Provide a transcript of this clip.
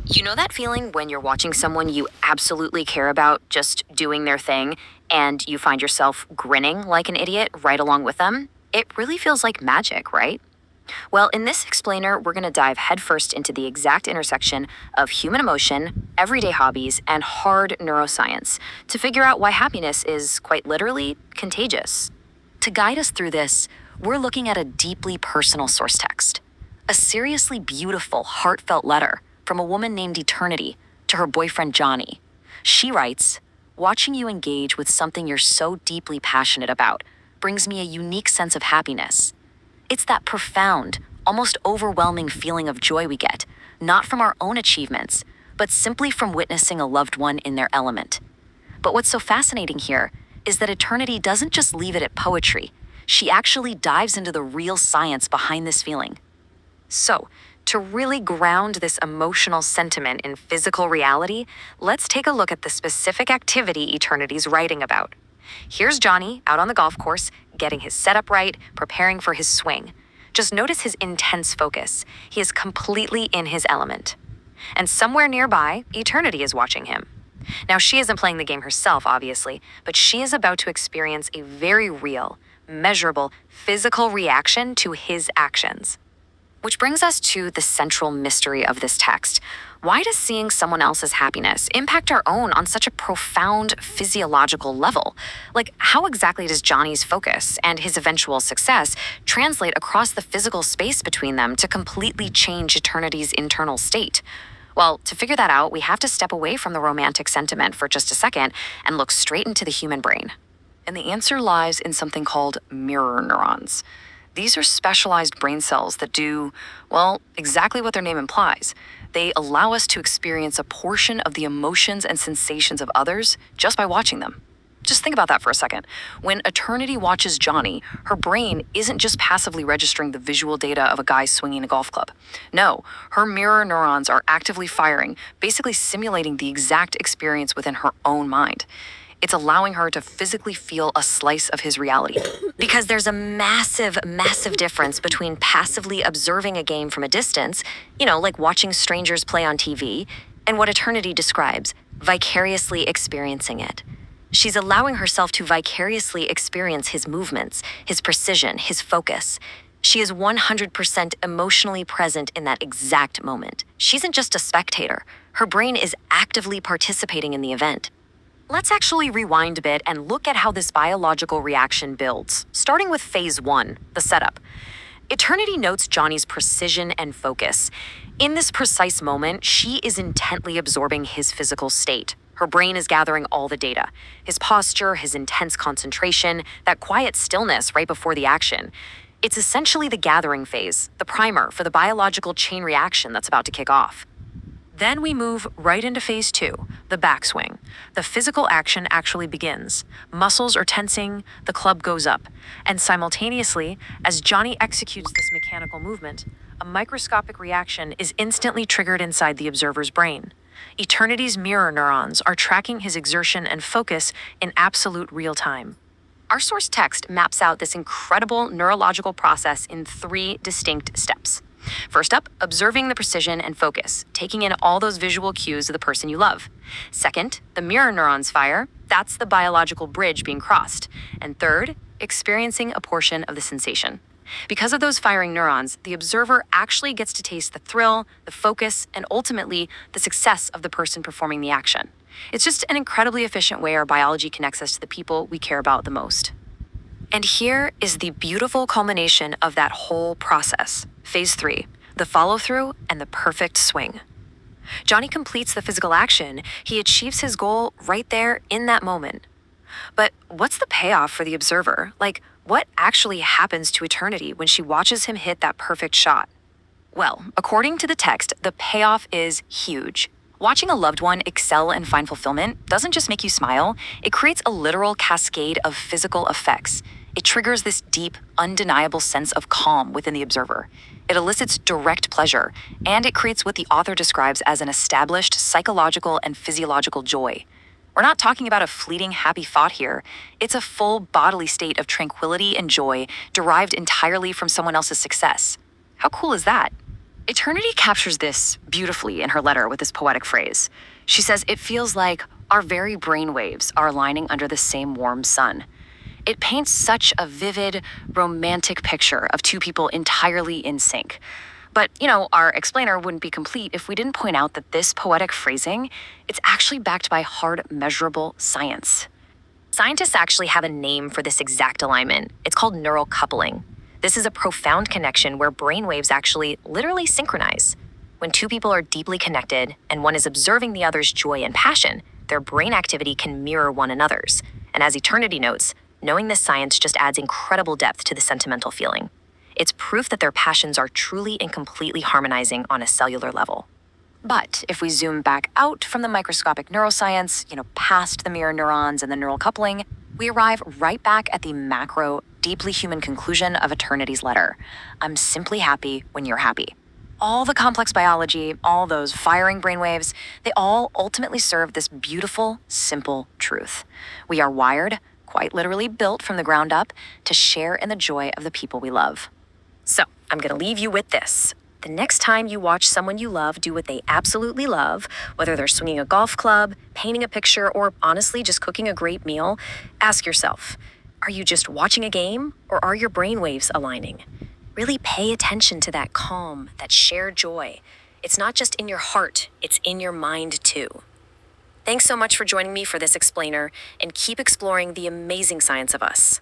You know that feeling when you're watching someone you absolutely care about just doing their thing and you find yourself grinning like an idiot right along with them? It really feels like magic, right? Well, in this explainer, we're going to dive headfirst into the exact intersection of human emotion, everyday hobbies, and hard neuroscience to figure out why happiness is quite literally contagious. To guide us through this, we're looking at a deeply personal source text, a seriously beautiful, heartfelt letter from a woman named Eternity to her boyfriend Johnny. She writes, "Watching you engage with something you're so deeply passionate about brings me a unique sense of happiness. It's that profound, almost overwhelming feeling of joy we get, not from our own achievements, but simply from witnessing a loved one in their element." But what's so fascinating here is that Eternity doesn't just leave it at poetry. She actually dives into the real science behind this feeling. So, to really ground this emotional sentiment in physical reality, let's take a look at the specific activity Eternity's writing about. Here's Johnny out on the golf course, getting his setup right, preparing for his swing. Just notice his intense focus. He is completely in his element. And somewhere nearby, Eternity is watching him. Now, she isn't playing the game herself, obviously, but she is about to experience a very real, measurable, physical reaction to his actions. Which brings us to the central mystery of this text. Why does seeing someone else's happiness impact our own on such a profound physiological level? Like, how exactly does Johnny's focus and his eventual success translate across the physical space between them to completely change Eternity's internal state? Well, to figure that out, we have to step away from the romantic sentiment for just a second and look straight into the human brain. And the answer lies in something called mirror neurons. These are specialized brain cells that do, well, exactly what their name implies. They allow us to experience a portion of the emotions and sensations of others just by watching them. Just think about that for a second. When Eternity watches Johnny, her brain isn't just passively registering the visual data of a guy swinging a golf club. No, her mirror neurons are actively firing, basically simulating the exact experience within her own mind. It's allowing her to physically feel a slice of his reality. Because there's a massive, massive difference between passively observing a game from a distance, like watching strangers play on TV, and what Eternity describes, vicariously experiencing it. She's allowing herself to vicariously experience his movements, his precision, his focus. She is 100% emotionally present in that exact moment. She isn't just a spectator. Her brain is actively participating in the event. Let's actually rewind a bit and look at how this biological reaction builds, starting with phase 1, the setup. Eternity notes Johnny's precision and focus. In this precise moment, she is intently absorbing his physical state. Her brain is gathering all the data, his posture, his intense concentration, that quiet stillness right before the action. It's essentially the gathering phase, the primer for the biological chain reaction that's about to kick off. Then we move right into phase 2, the backswing. The physical action actually begins. Muscles are tensing, the club goes up. And simultaneously, as Johnny executes this mechanical movement, a microscopic reaction is instantly triggered inside the observer's brain. Eternity's mirror neurons are tracking his exertion and focus in absolute real time. Our source text maps out this incredible neurological process in 3 distinct steps. First up, observing the precision and focus, taking in all those visual cues of the person you love. Second, the mirror neurons fire. That's the biological bridge being crossed. And third, experiencing a portion of the sensation. Because of those firing neurons, the observer actually gets to taste the thrill, the focus, and ultimately the success of the person performing the action. It's just an incredibly efficient way our biology connects us to the people we care about the most. And here is the beautiful culmination of that whole process. Phase 3, the follow-through and the perfect swing. Johnny completes the physical action. He achieves his goal right there in that moment. But what's the payoff for the observer? Like, what actually happens to Eternity when she watches him hit that perfect shot? Well, according to the text, the payoff is huge. Watching a loved one excel and find fulfillment doesn't just make you smile, it creates a literal cascade of physical effects. It triggers this deep, undeniable sense of calm within the observer. It elicits direct pleasure, and it creates what the author describes as an established psychological and physiological joy. We're not talking about a fleeting happy thought here. It's a full bodily state of tranquility and joy derived entirely from someone else's success. How cool is that? Eternity captures this beautifully in her letter with this poetic phrase. She says, "It feels like our very brainwaves are aligning under the same warm sun." It paints such a vivid, romantic picture of two people entirely in sync. But, our explainer wouldn't be complete if we didn't point out that this poetic phrasing, it's actually backed by hard, measurable science. Scientists actually have a name for this exact alignment. It's called neural coupling. This is a profound connection where brainwaves actually literally synchronize. When two people are deeply connected and one is observing the other's joy and passion, their brain activity can mirror one another's. And as Eternity notes, knowing this science just adds incredible depth to the sentimental feeling. It's proof that their passions are truly and completely harmonizing on a cellular level. But if we zoom back out from the microscopic neuroscience, past the mirror neurons and the neural coupling, we arrive right back at the macro, deeply human conclusion of Eternity's letter. I'm simply happy when you're happy. All the complex biology, all those firing brainwaves, they all ultimately serve this beautiful, simple truth. We are wired, quite literally built from the ground up, to share in the joy of the people we love. So, I'm going to leave you with this. The next time you watch someone you love do what they absolutely love, whether they're swinging a golf club, painting a picture, or honestly just cooking a great meal, ask yourself, are you just watching a game, or are your brainwaves aligning? Really pay attention to that calm, that shared joy. It's not just in your heart, it's in your mind too. Thanks so much for joining me for this explainer, and keep exploring the amazing science of us.